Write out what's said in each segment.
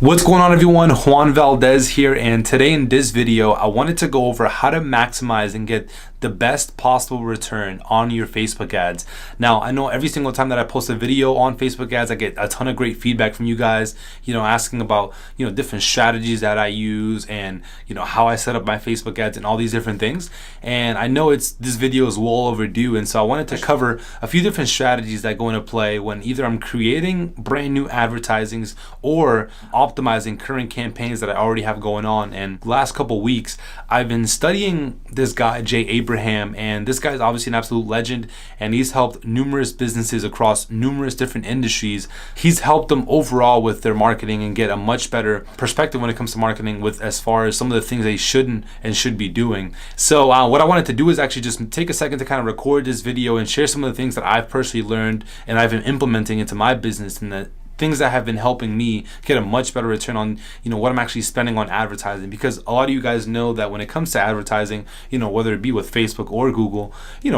What's going on, everyone? Juan Valdez here, and today in this video I wanted to go over how to maximize and get the best possible return on your Facebook ads. Now, I know every single time that I post a video on Facebook ads, I get a ton of great feedback from you guys, asking about, different strategies that I use and, how I set up my Facebook ads and all these different things. And I know this video is well overdue, and so I wanted to cover a few different strategies that go into play when either I'm creating brand new advertisings or optimizing current campaigns that I already have going on. And the last couple weeks, I've been studying this guy, Jay Abraham, and this guy is obviously an absolute legend, and he's helped numerous businesses across numerous different industries. He's helped them overall with their marketing and get a much better perspective when it comes to marketing with as far as some of the things they shouldn't and should be doing. So what I wanted to do is actually just take a second to kind of record this video and share some of the things that I've personally learned and I've been implementing into my business, and that things that have been helping me get a much better return on what I'm actually spending on advertising. Because a lot of you guys know that when it comes to advertising, whether it be with Facebook or Google,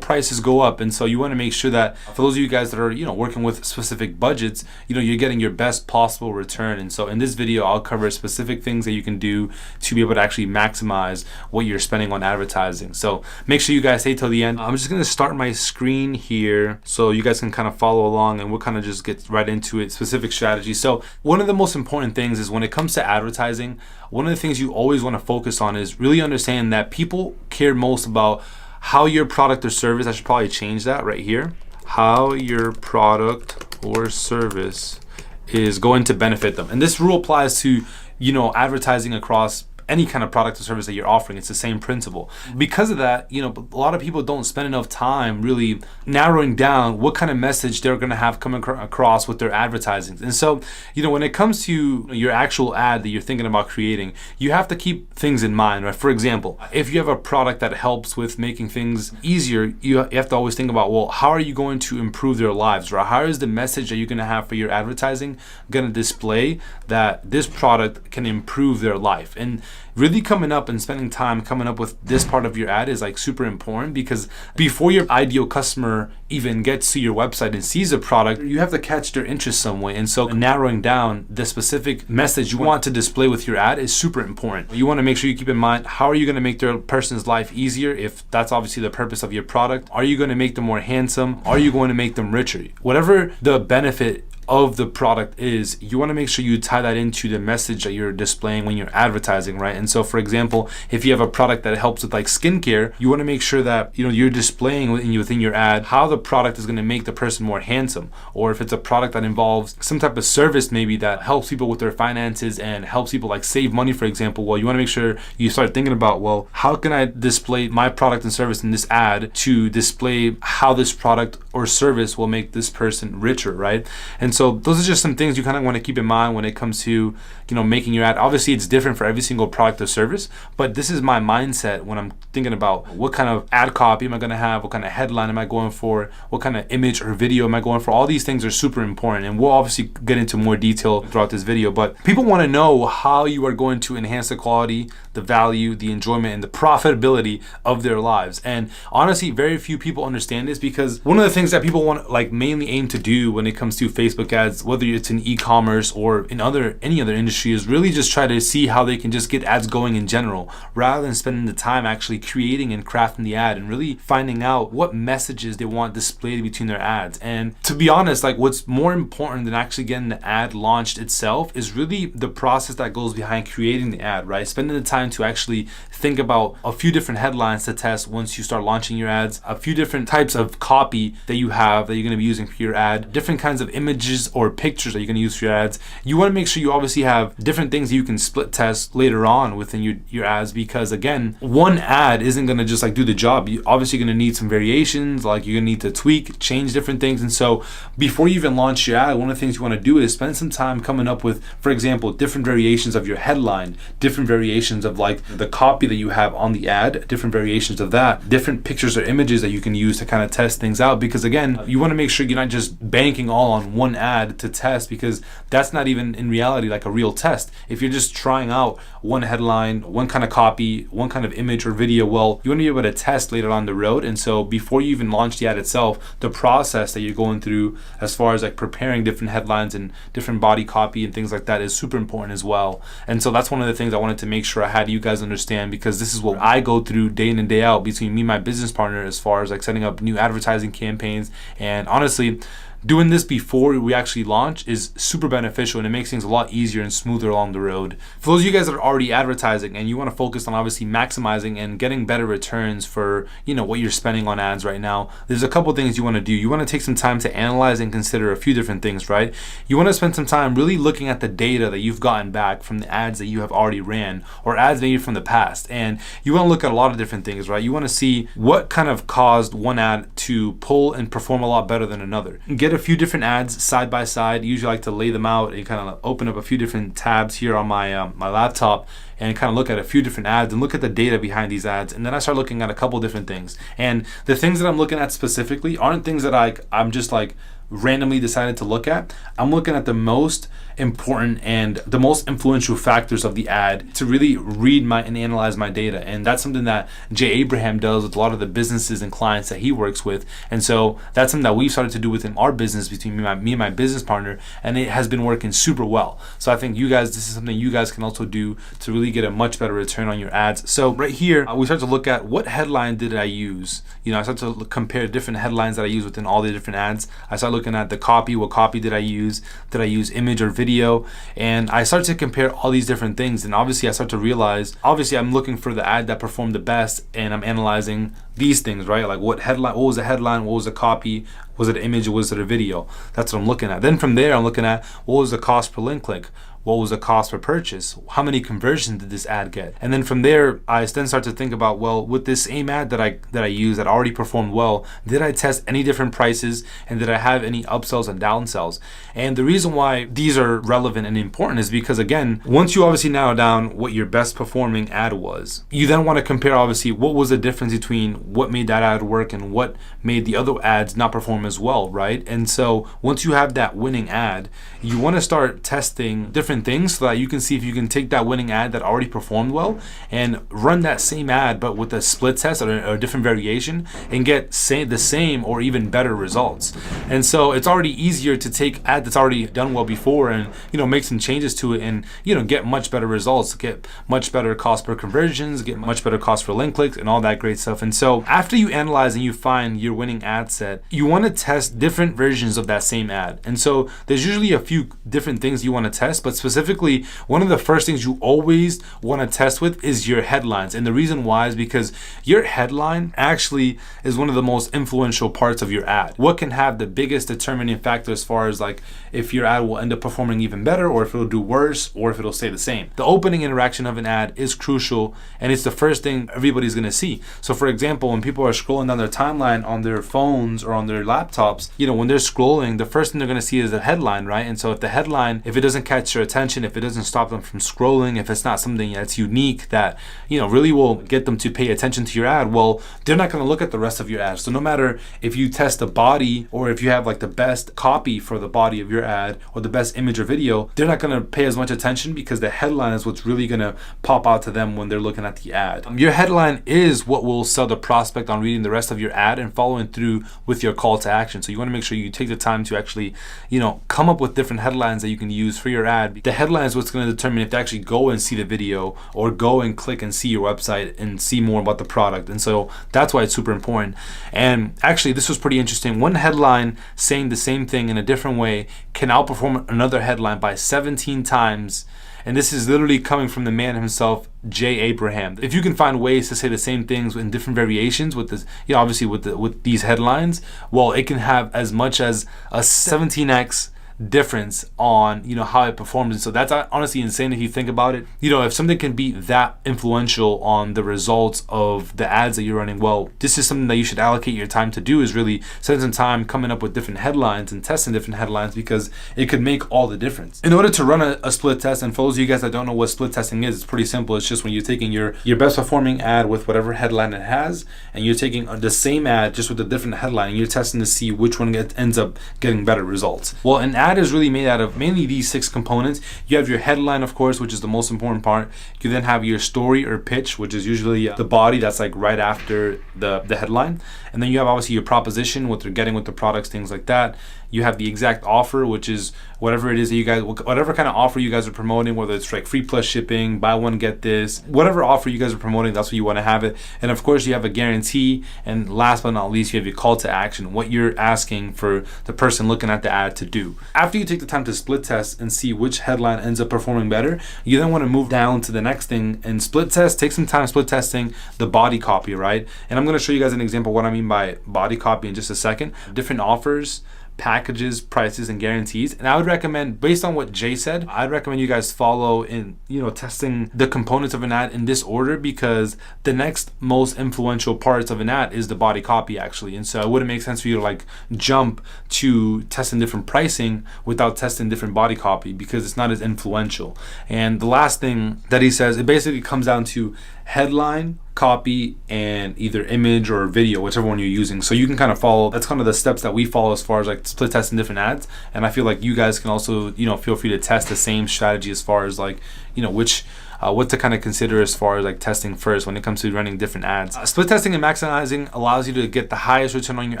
prices go up, and so you want to make sure that for those of you guys that are working with specific budgets, you're getting your best possible return. And so in this video I'll cover specific things that you can do to be able to actually maximize what you're spending on advertising. So make sure you guys stay till the end. I'm just going to start my screen here so you guys can kind of follow along, and we'll kind of just get right into it. Specific strategy. So one of the most important things is when it comes to advertising, one of the things you always want to focus on is really understanding that people care most about how your product or service, I should probably change that right here, how your product or service is going to benefit them. And this rule applies to advertising across any kind of product or service that you're offering. It's the same principle. Because of that, a lot of people don't spend enough time really narrowing down what kind of message they're going to have coming across with their advertising. And so, when it comes to your actual ad that you're thinking about creating, you have to keep things in mind, right? For example, if you have a product that helps with making things easier, you have to always think about, well, how are you going to improve their lives, right? How is the message that you're going to have for your advertising going to display that this product can improve their life? And really coming up and spending time coming up with this part of your ad is like super important, because before your ideal customer even gets to your website and sees a product, you have to catch their interest some way. And so narrowing down the specific message you want to display with your ad is super important. You want to make sure you keep in mind, how are you going to make their person's life easier, if that's obviously the purpose of your product? Are you going to make them more handsome? Are you going to make them richer? Whatever the benefit of the product is, you want to make sure you tie that into the message that you're displaying when you're advertising, right? And so, for example, if you have a product that helps with like skincare, you want to make sure that you're displaying within your ad how the product is going to make the person more handsome. Or if it's a product that involves some type of service maybe that helps people with their finances and helps people like save money, for example, well, you want to make sure you start thinking about, well, how can I display my product and service in this ad to display how this product or service will make this person richer, right? And so those are just some things you kind of want to keep in mind when it comes to making your ad. Obviously it's different for every single product or service, but this is my mindset when I'm thinking about what kind of ad copy am I going to have, what kind of headline am I going for, what kind of image or video am I going for. All these things are super important, and we'll obviously get into more detail throughout this video. But people want to know how you are going to enhance the quality, the value, the enjoyment, and the profitability of their lives. And honestly, very few people understand this, because one of the things that people want mainly aim to do when it comes to Facebook ads, whether it's in e-commerce or in any other industry, is really just try to see how they can just get ads going in general, rather than spending the time actually creating and crafting the ad and really finding out what messages they want displayed between their ads. And to be honest, what's more important than actually getting the ad launched itself is really the process that goes behind creating the ad, right? Spending the time to actually think about a few different headlines to test once you start launching your ads, a few different types of copy that you have that you're going to be using for your ad, different kinds of images or pictures that you're going to use for your ads. You want to make sure you obviously have different things that you can split test later on within your ads, because again, one ad isn't going to just do the job. You're obviously going to need some variations, you're going to need to tweak, change different things. And so before you even launch your ad, one of the things you want to do is spend some time coming up with, for example, different variations of your headline, different variations of the copy that you have on the ad, different variations of that, different pictures or images that you can use to kind of test things out. Because again, you want to make sure you're not just banking all on one ad to test, because that's not even in reality like a real test. If you're just trying out one headline, one kind of copy, one kind of image or video, well, you want to be able to test later on the road. And so before you even launch the ad itself, the process that you're going through as far as like preparing different headlines and different body copy and things like that is super important as well. And so that's one of the things I wanted to make sure I had you guys understand, because this is what I go through day in and day out between me and my business partner as far as like setting up new advertising campaigns. And honestly, doing this before we actually launch is super beneficial, and it makes things a lot easier and smoother along the road. For those of you guys that are already advertising and you want to focus on obviously maximizing and getting better returns for, you know, what you're spending on ads right now, there's a couple things you want to do. You want to take some time to analyze and consider a few different things, right? You want to spend some time really looking at the data that you've gotten back from the ads that you have already ran or ads maybe from the past. And you want to look at a lot of different things, right? You want to see what kind of caused one ad to pull and perform a lot better than another. Get a few different ads side by side. Usually I like to lay them out and kind of open up a few different tabs here on my my laptop and kind of look at a few different ads and look at the data behind these ads. And then I start looking at a couple different things. And the things that I'm looking at specifically aren't things that I'm just like randomly decided to look at. I'm looking at the most important and the most influential factors of the ad to really read and analyze my data. And that's something that Jay Abraham does with a lot of the businesses and clients that he works with. And so that's something that we've started to do within our business between me and my business partner, and it has been working super well. So I think you guys, this is something you guys can also do to really get a much better return on your ads. So right here, we start to look at what headline did I use. You know, I start to compare different headlines that I use within all the different ads. I start looking at the copy. What copy did I use? Did I use image or video? And I start to compare all these different things. And obviously I start to realize, obviously I'm looking for the ad that performed the best, and I'm analyzing these things, right? Like what was the headline? What was the copy? Was it an image or was it a video? That's what I'm looking at. Then from there, I'm looking at what was the cost per link click? What was the cost per purchase? How many conversions did this ad get? And then from there, I then start to think about, well, with this same ad that I used that already performed well, did I test any different prices, and did I have any upsells and downsells? And the reason why these are relevant and important is because, again, once you obviously narrow down what your best performing ad was, you then want to compare obviously what was the difference between what made that ad work and what made the other ads not perform as well, right? And so once you have that winning ad, you want to start testing different things so that you can see if you can take that winning ad that already performed well and run that same ad but with a split test or a different variation and get the same or even better results. And so it's already easier to take ad that's already done well before and, you know, make some changes to it and, you know, get much better results, get much better cost per conversions, get much better cost per link clicks and all that great stuff. And so after you analyze and you find your winning ad set, you want to test different versions of that same ad. And so there's usually a few different things you want to test, but specifically, one of the first things you always want to test with is your headlines. And the reason why is because your headline actually is one of the most influential parts of your ad. What can have the biggest determining factor as far as like if your ad will end up performing even better, or if it'll do worse, or if it'll stay the same. The opening interaction of an ad is crucial, and it's the first thing everybody's going to see. So for example, when people are scrolling down their timeline on their phones or on their laptops, you know, when they're scrolling, the first thing they're going to see is the headline, right? And so if the headline, if it doesn't catch their attention, if it doesn't stop them from scrolling, if it's not something that's unique that, you know, really will get them to pay attention to your ad, well, they're not going to look at the rest of your ad. So no matter if you test the body or if you have like the best copy for the body of your ad or the best image or video, they're not going to pay as much attention because the headline is what's really going to pop out to them when they're looking at the ad. Your headline is what will sell the prospect on reading the rest of your ad and following through with your call to action. So you want to make sure you take the time to actually, you know, come up with different headlines that you can use for your ad. The headline is what's going to determine if they actually go and see the video or go and click and see your website and see more about the product. And so that's why it's super important. And actually, this was pretty interesting. One headline saying the same thing in a different way can outperform another headline by 17 times. And this is literally coming from the man himself, Jay Abraham. If you can find ways to say the same things in different variations with this, you know, obviously with these headlines, well, it can have as much as a 17x difference on, you know, how it performs. And so that's honestly insane if you think about it. You know, if something can be that influential on the results of the ads that you're running, well, this is something that you should allocate your time to do, is really spend some time coming up with different headlines and testing different headlines, because it could make all the difference. In order to run a split test, and for those of you guys that don't know what split testing is, it's pretty simple. It's just when you're taking your best performing ad with whatever headline it has, and you're taking the same ad just with a different headline, and you're testing to see which one ends up getting better results. Well, an ad is really made out of mainly these 6 components. You have your headline, of course, which is the most important part. You then have your story or pitch, which is usually the body that's like right after the headline. And then you have obviously your proposition, what they're getting with the products, things like that. You have the exact offer, which is whatever it is that you guys, whatever kind of offer you guys are promoting, whether it's like free plus shipping, buy one get this, whatever offer you guys are promoting, that's what you want to have it. And of course you have a guarantee, and last but not least, you have your call to action, what you're asking for the person looking at the ad to do. After you take the time to split test and see which headline ends up performing better, you then want to move down to the next thing and split test. Take some time split testing the body copy, right? And I'm going to show you guys an example of what I mean by body copy in just a second. Different offers, packages, prices, and guarantees. And I would recommend, based on what Jay said, I'd recommend you guys follow in, you know, testing the components of an ad in this order, because the next most influential parts of an ad is the body copy actually. And so it wouldn't make sense for you to like jump to testing different pricing without testing different body copy, because it's not as influential. And the last thing that he says, it basically comes down to headline, copy, and either image or video, whichever one you're using. So you can kind of follow, that's kind of the steps that we follow as far as like split testing different ads. And I feel like you guys can also, you know, feel free to test the same strategy as far as like, you know, which what to kind of consider as far as like testing first when it comes to running different ads. Split testing and maximizing allows you to get the highest return on your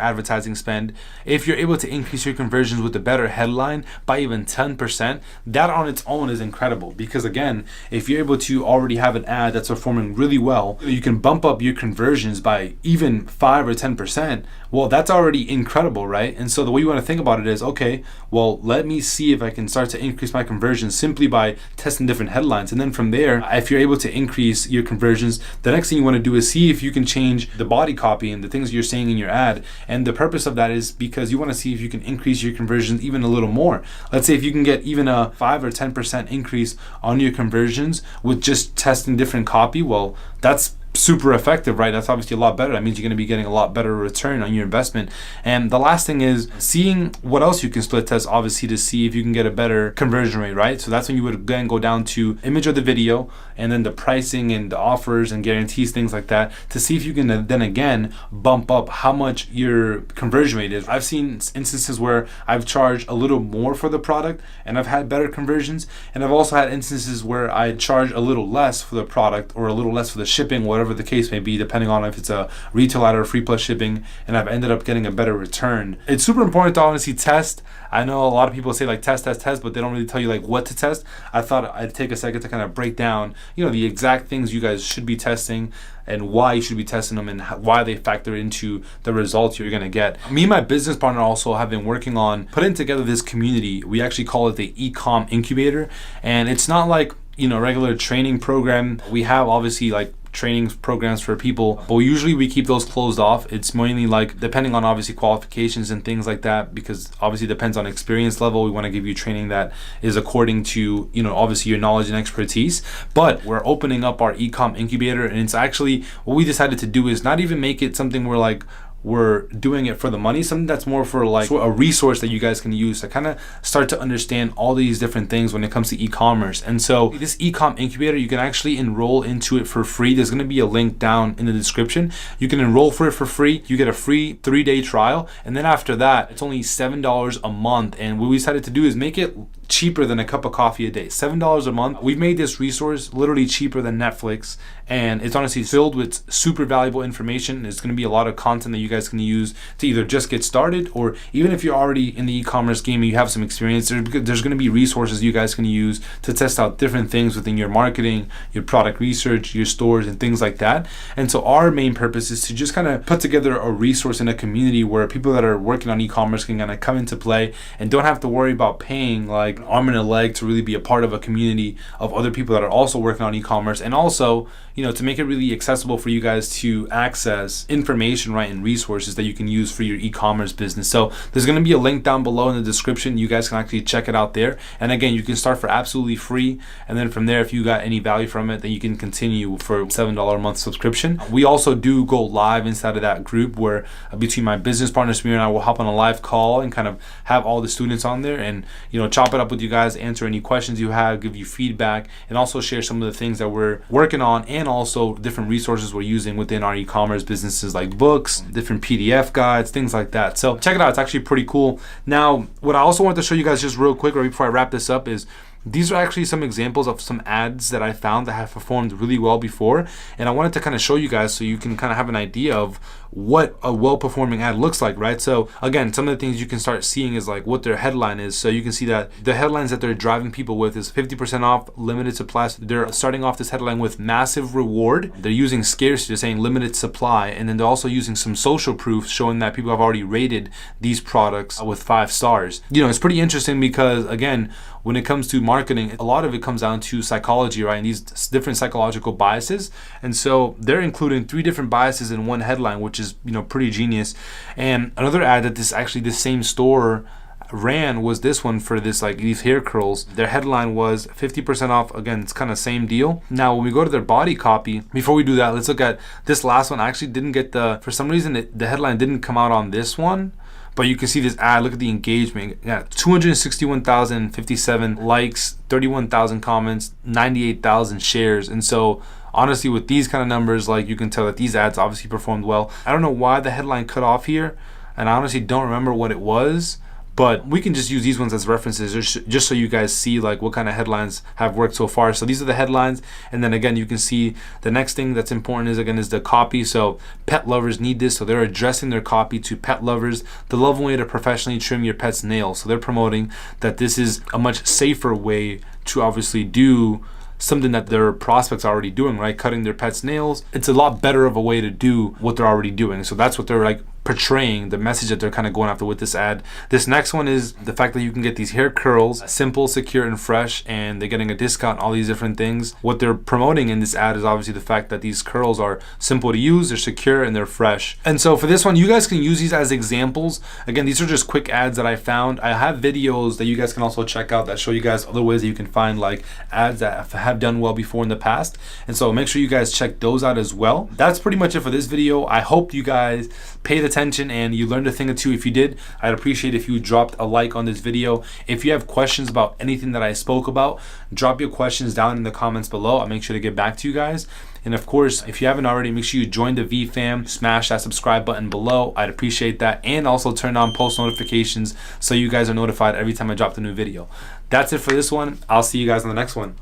advertising spend. If you're able to increase your conversions with a better headline by even 10%, that on its own is incredible, because again, if you're able to already have an ad that's performing really well, you can bump up your conversions by even 5 or 10%. Well, that's already incredible, right? And so the way you want to think about it is, okay, well, let me see if I can start to increase my conversions simply by testing different headlines. And then from there, if you're able to increase your conversions, the next thing you want to do is see if you can change the body copy and the things you're saying in your ad. And the purpose of that is because you want to see if you can increase your conversions even a little more. Let's say if you can get even a 5 or 10% increase on your conversions with just testing different copy, well, that's super effective, right? That's obviously a lot better. That means you're going to be getting a lot better return on your investment. And the last thing is seeing what else you can split test, obviously, to see if you can get a better conversion rate, right? So that's when you would then go down to image of the video, and then the pricing and the offers and guarantees, things like that, to see if you can then again bump up how much your conversion rate is. I've seen instances where I've charged a little more for the product and I've had better conversions, and I've also had instances where I charge a little less for the product or a little less for the shipping, whatever the case may be, depending on if it's a retail ad or free plus shipping, and I've ended up getting a better return. It's super important to honestly test. I know a lot of people say like test, but they don't really tell you like what to test. I thought I'd take a second to kind of break down, you know, the exact things you guys should be testing and why you should be testing them and why they factor into the results you're gonna get. Me and my business partner also have been working on putting together this community. We actually call it the e-com incubator, and it's not like, you know, regular training program. We have obviously like training programs for people, but usually we keep those closed off. It's mainly like depending on obviously qualifications and things like that, because obviously it depends on experience level. We want to give you training that is according to, you know, obviously your knowledge and expertise. But we're opening up our e-com incubator, and it's actually what we decided to do is not even make it something where like we're doing it for the money, something that's more for like a resource that you guys can use to kind of start to understand all these different things when it comes to e-commerce. And so this e-com incubator, you can actually enroll into it for free. There's going to be a link down in the description. You can enroll for it for free. You get a free 3-day trial, and then after that it's only $7 a month. And what we decided to do is make it cheaper than a cup of coffee a day. $7 a month. We've made this resource literally cheaper than Netflix, and it's honestly filled with super valuable information. There's going to be a lot of content that you guys can use to either just get started, or even if you're already in the e-commerce game and you have some experience, there's going to be resources you guys can use to test out different things within your marketing, your product research, your stores, and things like that. And so our main purpose is to just kind of put together a resource in a community where people that are working on e-commerce can kind of come into play and don't have to worry about paying like like an arm and a leg to really be a part of a community of other people that are also working on e-commerce, and also, you know, to make it really accessible for you guys to access information, right, and resources that you can use for your e-commerce business. So there's going to be a link down below in the description. You guys can actually check it out there. And again, you can start for absolutely free, and then from there, if you got any value from it, then you can continue for $7 a month subscription. We also do go live inside of that group where between my business partner Samir and I will hop on a live call and kind of have all the students on there and, you know, chop it up with you guys, answer any questions you have, give you feedback, and also share some of the things that we're working on, and also different resources we're using within our e-commerce businesses, like books, different PDF guides, things like that. So check it out, it's actually pretty cool. Now, what I also want to show you guys just real quick right before I wrap this up is these are actually some examples of some ads that I found that have performed really well before, and I wanted to kind of show you guys so you can kind of have an idea of what a well-performing ad looks like, right? So again, some of the things you can start seeing is like what their headline is. So you can see that the headlines that they're driving people with is 50% off, limited supply. So they're starting off this headline with massive reward. They're using scarcity, they're saying limited supply, and then they're also using some social proof showing that people have already rated these products with 5 stars. You know, it's pretty interesting because again, when it comes to marketing, a lot of it comes down to psychology, right? And these different psychological biases. And so they're including 3 different biases in one headline, which is, you know, pretty genius. And another ad that this same store ran was this one for this, like these hair curls. Their headline was 50% off. Again, it's kind of same deal. Now, when we go to their body copy, before we do that, let's look at this last one. I actually didn't get for some reason, the headline didn't come out on this one. But you can see this ad, look at the engagement. Yeah, 261,057 likes, 31,000 comments, 98,000 shares. And so honestly, with these kind of numbers, like you can tell that these ads obviously performed well. I don't know why the headline cut off here, and I honestly don't remember what it was. But we can just use these ones as references just so you guys see like what kind of headlines have worked so far. So these are the headlines. And then again, you can see the next thing that's important is the copy. So pet lovers need this. So they're addressing their copy to pet lovers. The loving way to professionally trim your pet's nails. So they're promoting that this is a much safer way to obviously do something that their prospects are already doing, right? Cutting their pet's nails. It's a lot better of a way to do what they're already doing. So that's what they're like portraying, the message that they're kind of going after with this ad. This next one is the fact that you can get these hair curls, simple, secure, and fresh, and they're getting a discount, all these different things. What they're promoting in this ad is obviously the fact that these curls are simple to use, they're secure, and they're fresh. And so for this one, you guys can use these as examples. Again, these are just quick ads that I found. I have videos that you guys can also check out that show you guys other ways that you can find like ads that have done well before in the past. And so make sure you guys check those out as well. That's pretty much it for this video. I hope you guys paid attention and you learned a thing or two. If you did, I'd appreciate if you dropped a like on this video. If you have questions about anything that I spoke about, drop your questions down in the comments below. I'll make sure to get back to you guys. And of course, if you haven't already, make sure you join the V fam, smash that subscribe button below. I'd appreciate that. And also turn on post notifications so you guys are notified every time I drop the new video. That's it for this one. I'll see you guys on the next one.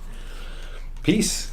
Peace.